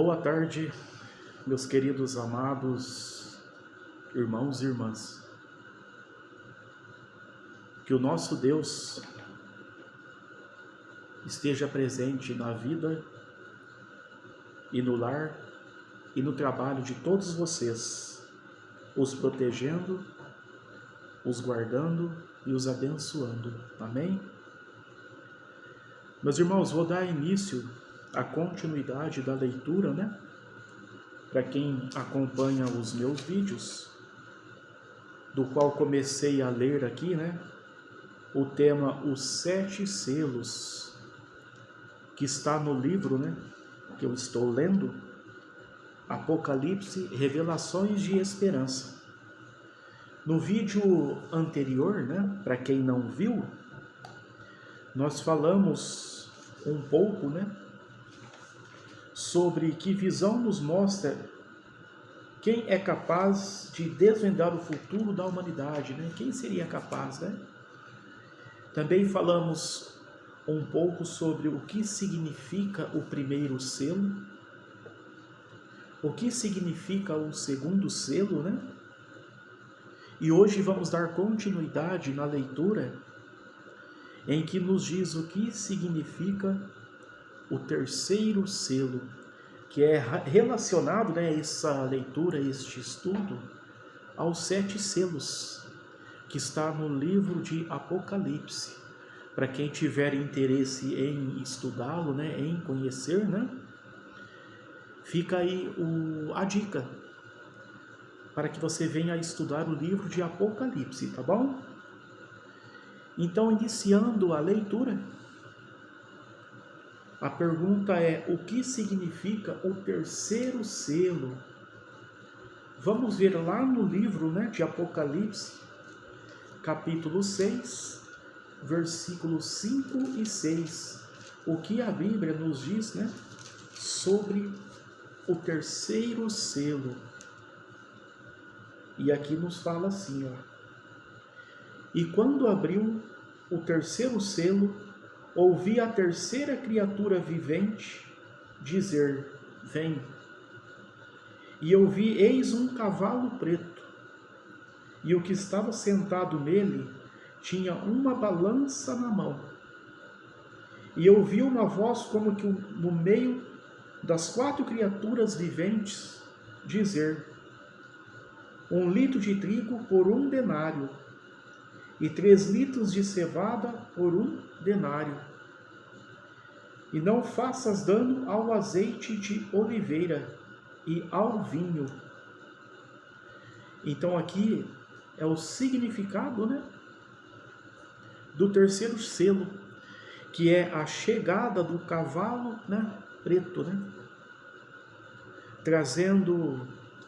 Boa tarde, meus queridos amados irmãos e irmãs. Que o nosso Deus esteja presente na vida e no lar e no trabalho de todos vocês, os protegendo, os guardando e os abençoando. Amém? Meus irmãos, vou dar início à continuidade da leitura, Para quem acompanha os meus vídeos, do qual comecei a ler aqui, o tema Os 7 Selos, que está no livro, que eu estou lendo, Apocalipse, Revelações de Esperança. No vídeo anterior, para quem não viu, nós falamos um pouco, sobre que visão nos mostra quem é capaz de desvendar o futuro da humanidade, Quem seria capaz, Também falamos um pouco sobre o que significa o primeiro selo, o que significa o segundo selo, E hoje vamos dar continuidade na leitura em que nos diz o que significa o terceiro selo, que é relacionado, essa leitura, este estudo, aos 7 selos, que está no livro de Apocalipse. Para quem tiver interesse em estudá-lo, em conhecer, fica aí a dica, para que você venha estudar o livro de Apocalipse, tá bom? Então, iniciando a leitura, a pergunta é: o que significa o terceiro selo? Vamos ver lá no livro, de Apocalipse, capítulo 6, versículos 5 e 6. O que a Bíblia nos diz, sobre o terceiro selo. E aqui nos fala assim, E quando abriu o terceiro selo, ouvi a terceira criatura vivente dizer: Vem. E eu vi, eis um cavalo preto, e o que estava sentado nele tinha uma balança na mão. E eu ouvi uma voz como que no meio das 4 criaturas viventes dizer: 1 litro de trigo por 1 denário, e 3 litros de cevada por 1 denário. E não faças dano ao azeite de oliveira e ao vinho. Então aqui é o significado, do terceiro selo, que é a chegada do cavalo, preto, trazendo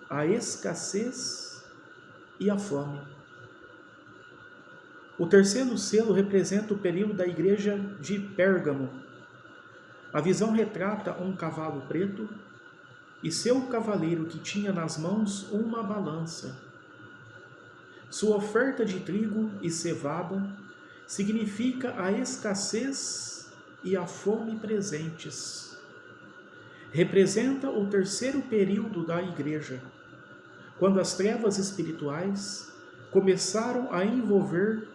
a escassez e a fome. O terceiro selo representa o período da igreja de Pérgamo. A visão retrata um cavalo preto e seu cavaleiro que tinha nas mãos uma balança. Sua oferta de trigo e cevada significa a escassez e a fome presentes. Representa o terceiro período da igreja, quando as trevas espirituais começaram a envolver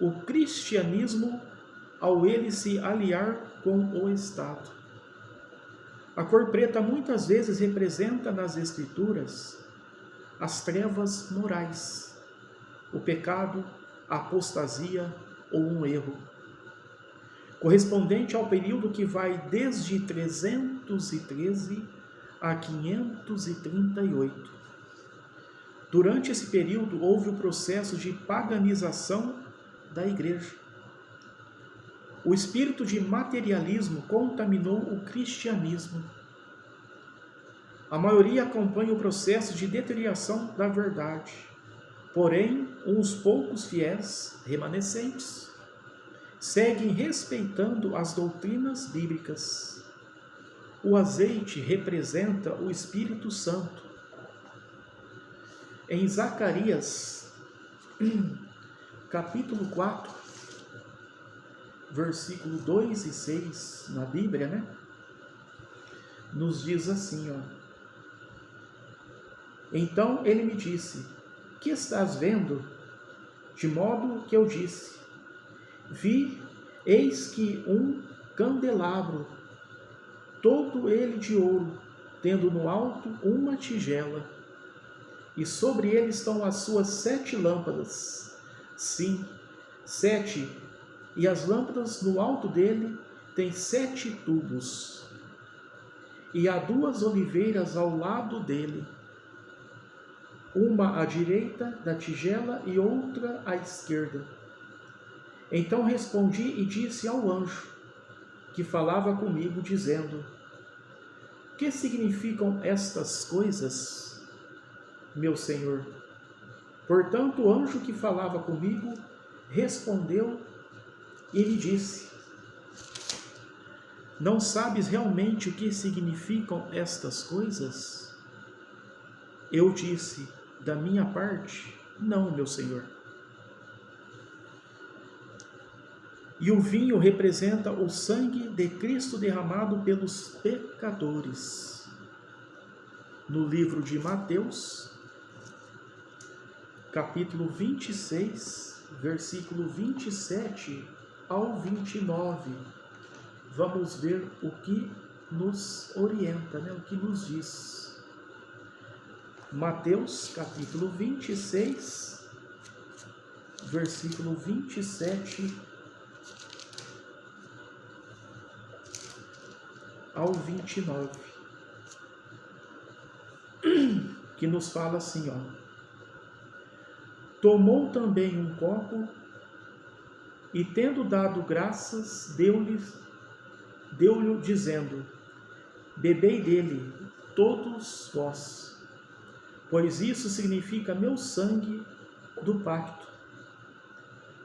o cristianismo ao ele se aliar com o Estado. A cor preta muitas vezes representa nas Escrituras as trevas morais, o pecado, a apostasia ou um erro, correspondente ao período que vai desde 313 a 538. Durante esse período houve o processo de paganização da igreja. O espírito de materialismo contaminou o cristianismo. A maioria acompanha o processo de deterioração da verdade. Porém, uns poucos fiéis remanescentes seguem respeitando as doutrinas bíblicas. O azeite representa o Espírito Santo. Em Zacarias, capítulo 4, versículo 2 e 6, na Bíblia, nos diz assim, ó. Então ele me disse: que estás vendo? De modo que eu disse: vi, eis que um candelabro, todo ele de ouro, tendo no alto uma tigela, e sobre ele estão as suas 7 lâmpadas. Sim, 7, e as lâmpadas no alto dele têm 7 tubos. E há 2 oliveiras ao lado dele, uma à direita da tigela e outra à esquerda. Então respondi e disse ao anjo que falava comigo, dizendo: que significam estas coisas, meu Senhor? Portanto, o anjo que falava comigo respondeu e me disse: não sabes realmente o que significam estas coisas? Eu disse: da minha parte, não, meu Senhor. E o vinho representa o sangue de Cristo derramado pelos pecadores. No livro de Mateus, capítulo 26, versículo 27 ao 29, vamos ver o que nos orienta, o que nos diz. Mateus, capítulo 26, versículo 27 ao 29, que nos fala assim, ó. Tomou também um copo e, tendo dado graças, deu-lhe dizendo: bebei dele, todos vós, pois isso significa meu sangue do pacto,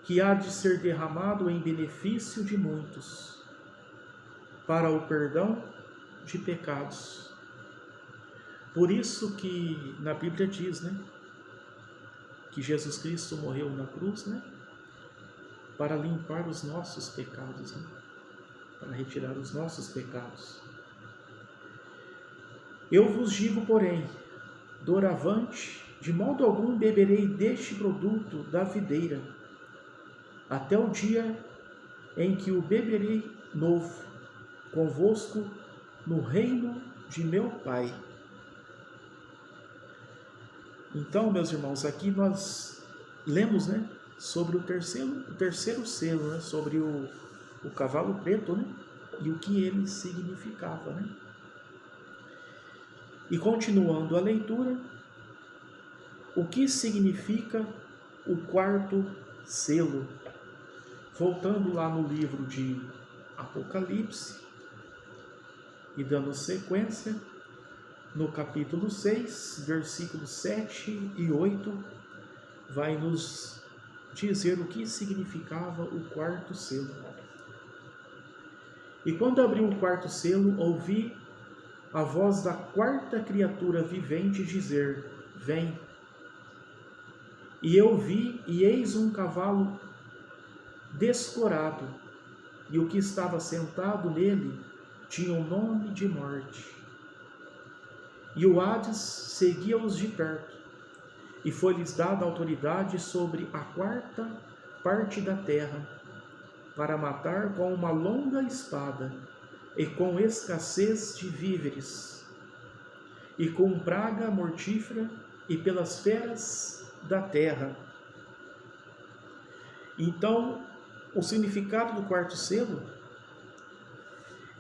que há de ser derramado em benefício de muitos, para o perdão de pecados. Por isso que na Bíblia diz, que Jesus Cristo morreu na cruz, para limpar os nossos pecados, para retirar os nossos pecados. Eu vos digo, porém, doravante, de modo algum beberei deste produto da videira, até o dia em que o beberei novo convosco no reino de meu Pai. Então, meus irmãos, aqui nós lemos, sobre o terceiro selo, sobre o cavalo preto, e o que ele significava, E continuando a leitura, o que significa o 4º selo? Voltando lá no livro de Apocalipse, e dando sequência, no capítulo 6, versículos 7 e 8, vai nos dizer o que significava o 4º selo. E quando abriu o 4º selo, ouvi a voz da 4ª criatura vivente dizer: vem. E eu vi, e eis um cavalo descorado, e o que estava sentado nele tinha o nome de morte. E o Hades seguia-os de perto, e foi-lhes dada autoridade sobre a 4ª parte da terra, para matar com uma longa espada, e com escassez de víveres, e com praga mortífera, e pelas feras da terra. Então, o significado do 4º selo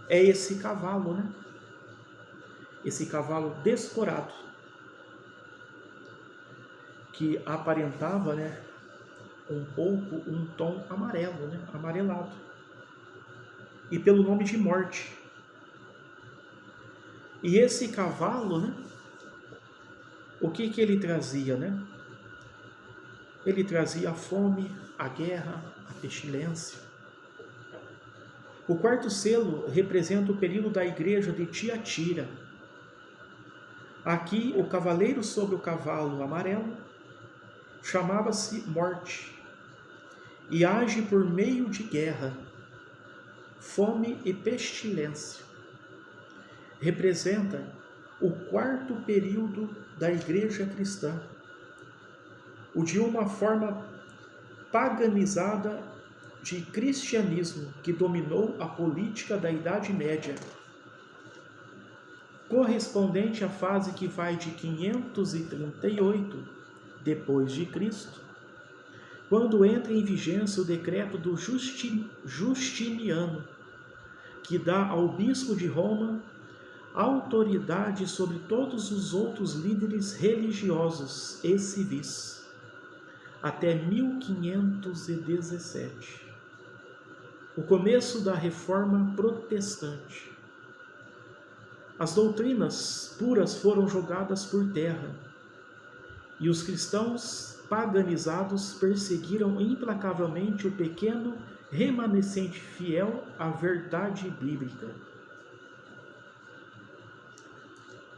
é esse cavalo, Esse cavalo descorado, que aparentava, um pouco um tom amarelo, amarelado, e pelo nome de morte. E esse cavalo, o que ele trazia, Ele trazia a fome, a guerra, a pestilência. O 4º selo representa o período da igreja de Tiatira. Aqui, o cavaleiro sobre o cavalo amarelo chamava-se Morte e age por meio de guerra, fome e pestilência. representa o quarto período da Igreja cristã, o de uma forma paganizada de cristianismo que dominou a política da Idade Média, correspondente à fase que vai de 538 depois de Cristo, quando entra em vigência o decreto do Justiniano, que dá ao bispo de Roma autoridade sobre todos os outros líderes religiosos e civis, até 1517, o começo da Reforma Protestante. As doutrinas puras foram jogadas por terra, e os cristãos paganizados perseguiram implacavelmente o pequeno remanescente fiel à verdade bíblica.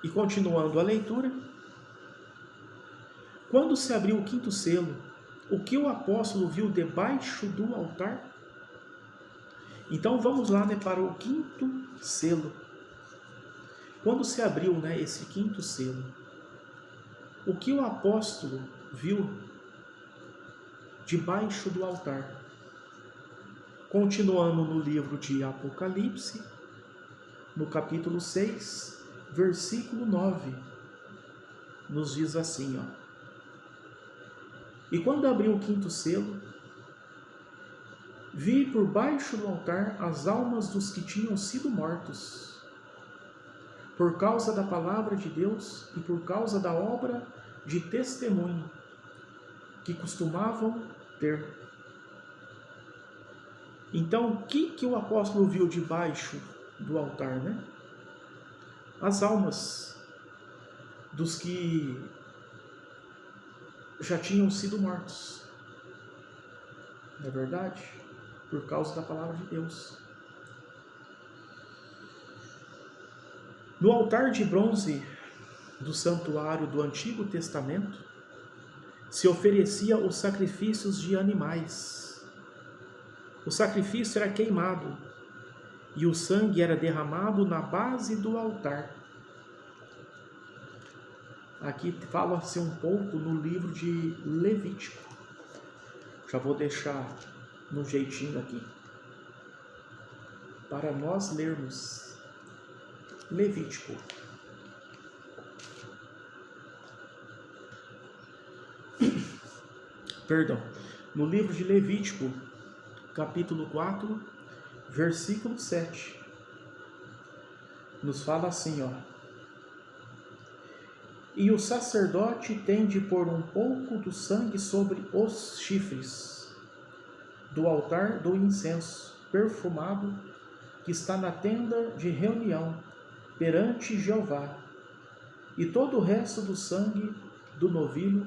E continuando a leitura, quando se abriu o quinto selo, o que o apóstolo viu debaixo do altar? Então vamos lá, para o quinto selo. Quando se abriu, esse quinto selo, o que o apóstolo viu debaixo do altar? Continuando no livro de Apocalipse, no capítulo 6, versículo 9, nos diz assim, E quando abriu o quinto selo, vi por baixo do altar as almas dos que tinham sido mortos, por causa da palavra de Deus e por causa da obra de testemunho que costumavam ter. Então, o que o apóstolo viu debaixo do altar, As almas dos que já tinham sido mortos. Não é verdade? Por causa da palavra de Deus. No altar de bronze do santuário do Antigo Testamento, se oferecia os sacrifícios de animais. O sacrifício era queimado e o sangue era derramado na base do altar. Aqui fala-se um pouco no livro de Levítico. Já vou deixar no jeitinho aqui para nós lermos Levítico. Perdão. No livro de Levítico, capítulo 4, versículo 7. Nos fala assim, E o sacerdote tem de pôr um pouco do sangue sobre os chifres do altar do incenso perfumado que está na tenda de reunião perante Jeová, e todo o resto do sangue do novilho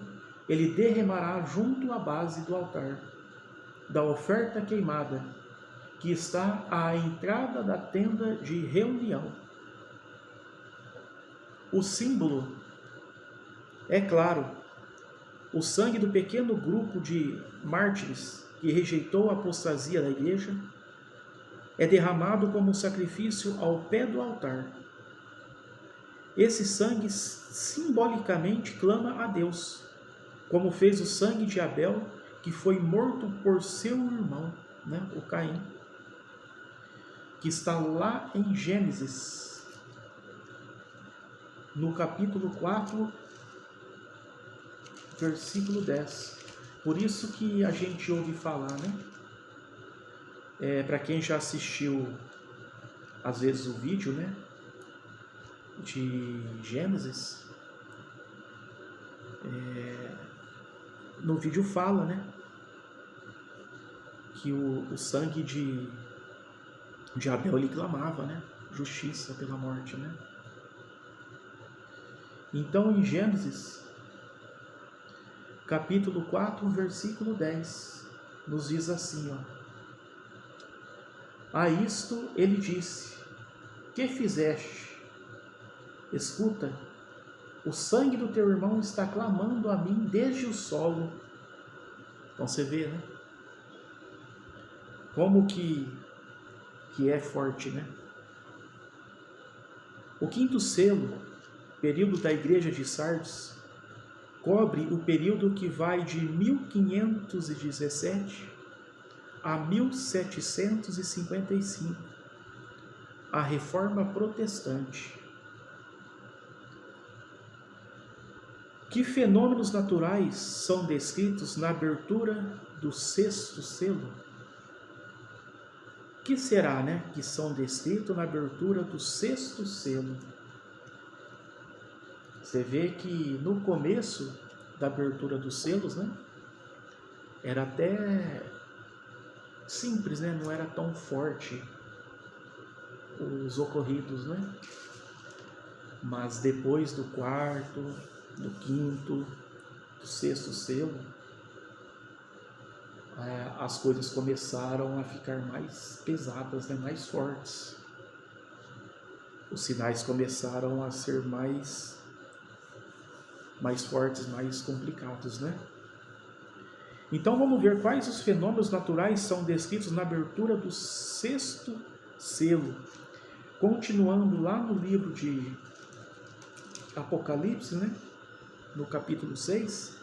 ele derramará junto à base do altar da oferta queimada, que está à entrada da tenda de reunião. O símbolo é claro, o sangue do pequeno grupo de mártires que rejeitou a apostasia da igreja é derramado como sacrifício ao pé do altar. Esse sangue simbolicamente clama a Deus, como fez o sangue de Abel, que foi morto por seu irmão, o Caim, que está lá em Gênesis, no capítulo 4, versículo 10. Por isso que a gente ouve falar, para quem já assistiu, às vezes, o vídeo, de Gênesis, no vídeo fala, que o sangue de Abel, ele clamava, justiça pela morte, Então, em Gênesis, capítulo 4, versículo 10, nos diz assim, A isto ele disse, que fizeste? Escuta, o sangue do teu irmão está clamando a mim desde o solo. Então você vê, como que é forte, O quinto selo, período da igreja de Sardes, cobre o período que vai de 1517 a 1755, a Reforma Protestante. Que fenômenos naturais são descritos na abertura do sexto selo? Que será, que são descritos na abertura do sexto selo? Você vê que no começo da abertura dos selos, era até simples, não era tão forte os ocorridos, Mas depois do quarto, do quinto, do sexto selo, as coisas começaram a ficar mais pesadas, mais fortes. Os sinais começaram a ser mais fortes, mais complicados, Então vamos ver quais os fenômenos naturais são descritos na abertura do sexto selo. Continuando lá no livro de Apocalipse, no capítulo 6,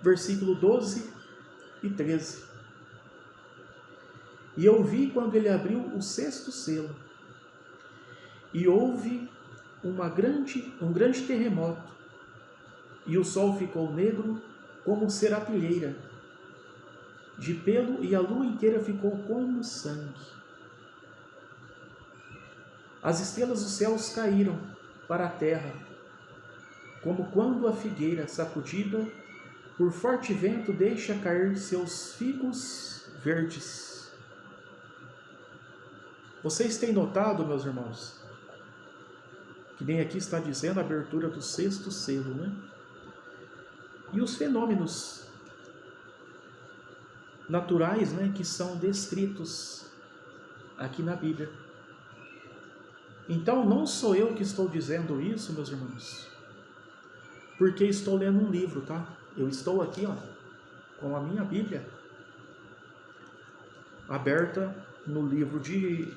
versículo 12 e 13. E eu vi quando ele abriu o sexto selo, e houve um grande terremoto, e o sol ficou negro como serapilheira de pelo, e a lua inteira ficou como sangue. As estrelas dos céus caíram para a terra, como quando a figueira, sacudida por forte vento, deixa cair seus figos verdes. Vocês têm notado, meus irmãos, que nem aqui está dizendo a abertura do sexto selo, E os fenômenos naturais, que são descritos aqui na Bíblia. Então, não sou eu que estou dizendo isso, meus irmãos, porque estou lendo um livro, tá? Eu estou aqui, com a minha Bíblia aberta no livro de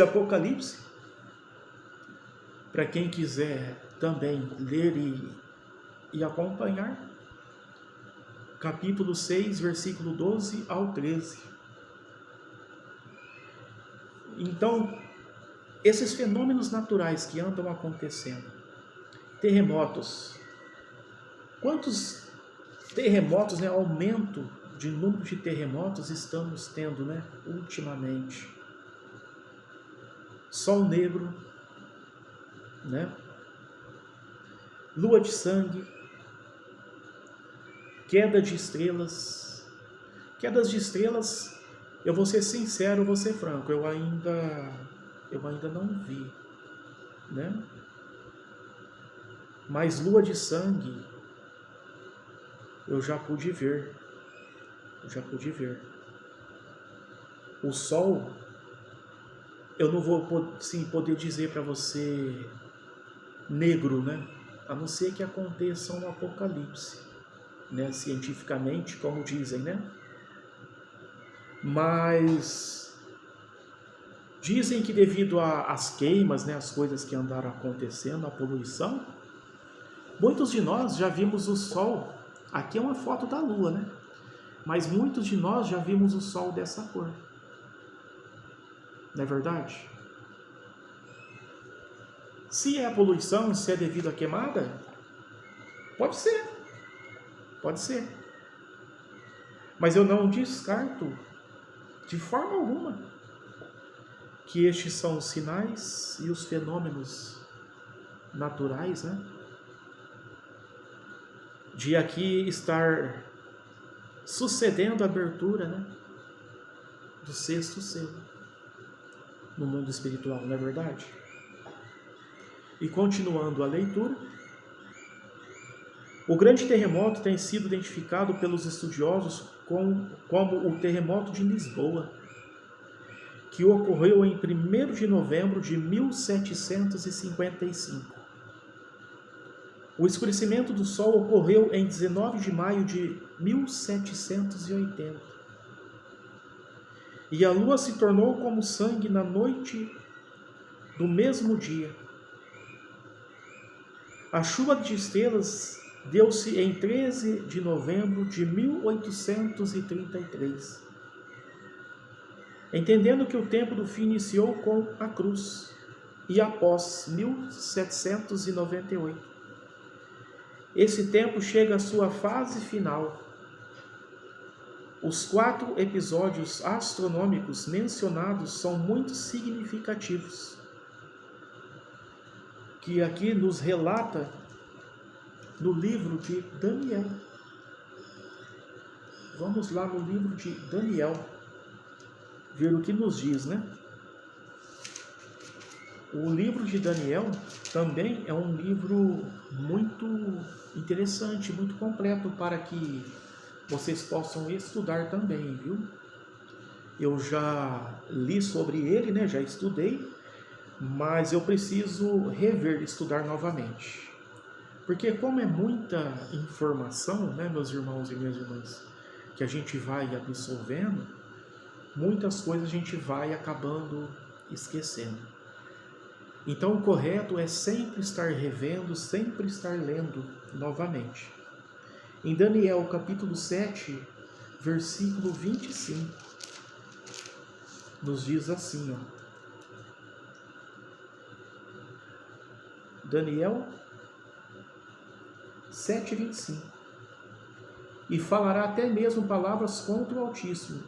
Apocalipse. Para quem quiser também ler e acompanhar, capítulo 6, versículo 12 ao 13. Então, esses fenômenos naturais que andam acontecendo, terremotos, quantos terremotos, aumento de número de terremotos estamos tendo, ultimamente? Sol negro, lua de sangue, queda de estrelas. Quedas de estrelas, eu vou ser sincero, vou ser franco, eu ainda não vi, Mas lua de sangue, eu já pude ver. O sol, eu não vou poder dizer para você negro, a não ser que aconteça um apocalipse, cientificamente, como dizem, Mas dizem que devido às queimas, as coisas que andaram acontecendo, a poluição, muitos de nós já vimos o sol. Aqui é uma foto da lua, Mas muitos de nós já vimos o sol dessa cor. Não é verdade? Se é a poluição, se é devido à queimada, pode ser. Mas eu não descarto de forma alguma que estes são os sinais e os fenômenos naturais, de aqui estar sucedendo a abertura, do sexto selo no mundo espiritual, não é verdade? E continuando a leitura, o grande terremoto tem sido identificado pelos estudiosos como o terremoto de Lisboa, que ocorreu em 1º de novembro de 1755. O escurecimento do Sol ocorreu em 19 de maio de 1780. E a lua se tornou como sangue na noite do mesmo dia. A chuva de estrelas deu-se em 13 de novembro de 1833. Entendendo que o tempo do fim iniciou com a cruz, e após 1798. Esse tempo chega à sua fase final. Os 4 episódios astronômicos mencionados são muito significativos, que aqui nos relata no livro de Daniel. Vamos lá no livro de Daniel, ver o que nos diz, né? O livro de Daniel também é um livro muito interessante, muito completo para que vocês possam estudar também, viu? Eu já li sobre ele, né? Já estudei, mas eu preciso rever, estudar novamente. Porque como é muita informação, né, meus irmãos e minhas irmãs, que a gente vai absorvendo, muitas coisas a gente vai acabando esquecendo. Então o correto é sempre estar revendo, sempre estar lendo novamente. Em Daniel capítulo 7, versículo 25, nos diz assim, ó. Daniel 7:25. E falará até mesmo palavras contra o Altíssimo,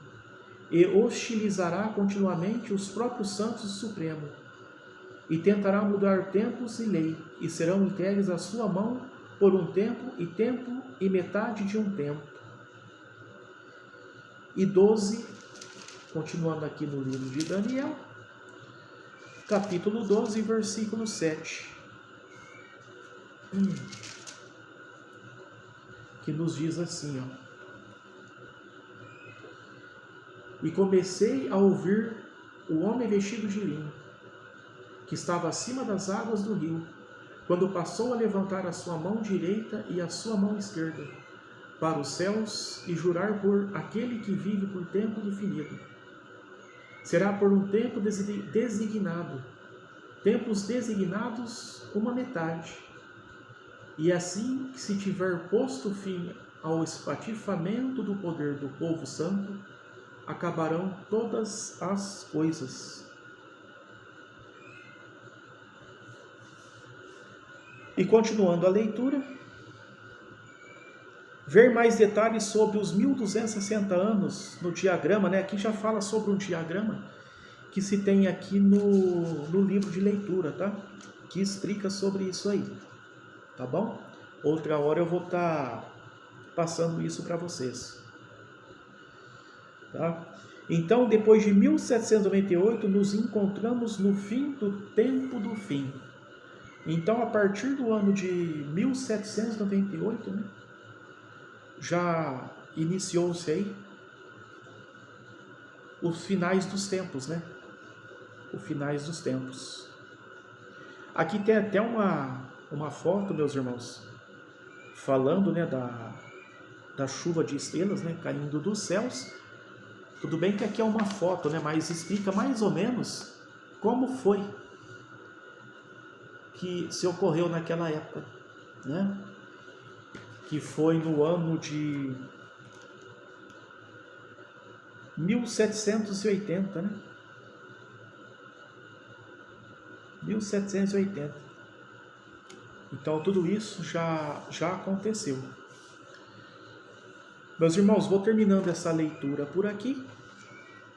e hostilizará continuamente os próprios santos do Supremo, e tentará mudar tempos e lei, e serão entregues à sua mão por um tempo e metade de um tempo. E 12, continuando aqui no livro de Daniel, capítulo 12, versículo 7, que nos diz assim, ó. E comecei a ouvir o homem vestido de linho, que estava acima das águas do rio, quando passou a levantar a sua mão direita e a sua mão esquerda para os céus e jurar por aquele que vive por tempo definido. Será por um tempo designado, tempos designados uma metade. E assim que se tiver posto fim ao espatifamento do poder do povo santo, acabarão todas as coisas. E continuando a leitura, ver mais detalhes sobre os 1260 anos no diagrama, né? Aqui já fala sobre um diagrama que se tem aqui no livro de leitura, tá? Que explica sobre isso aí, tá bom? Outra hora eu vou estar passando isso para vocês, tá? Então, depois de 1798, nos encontramos no fim do tempo do fim. Então, a partir do ano de 1798, né, já iniciou-se aí os finais dos tempos, né? Os finais dos tempos. Aqui tem até uma foto, meus irmãos, falando, né, da chuva de estrelas, né, caindo dos céus. Tudo bem que aqui é uma foto, né, mas explica mais ou menos como foi que se ocorreu naquela época, né? Que foi no ano de 1780, né? 1780. Então tudo isso já aconteceu. Meus irmãos, vou terminando essa leitura por aqui,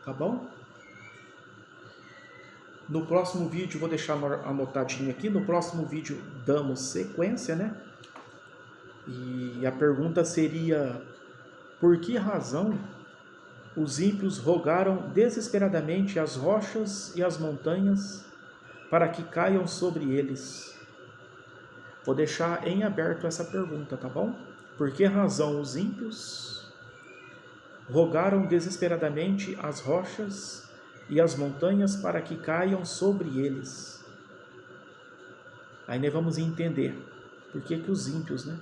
tá bom? No próximo vídeo, vou deixar anotadinho aqui, no próximo vídeo damos sequência, né? E a pergunta seria, por que razão os ímpios rogaram desesperadamente as rochas e as montanhas para que caiam sobre eles? Vou deixar em aberto essa pergunta, tá bom? Por que razão os ímpios rogaram desesperadamente as rochas e as montanhas para que caiam sobre eles? Aí nós vamos entender por que os ímpios, né,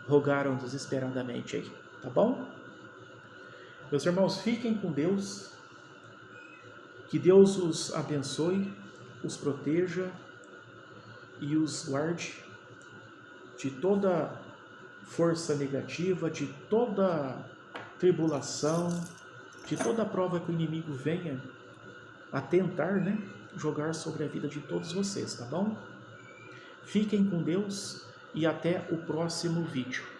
rogaram desesperadamente aí, tá bom? Meus irmãos, fiquem com Deus, Que Deus os abençoe, os proteja e os guarde de toda força negativa, de toda tribulação, de toda prova que o inimigo venha a tentar, jogar sobre a vida de todos vocês, tá bom? Fiquem com Deus e até o próximo vídeo.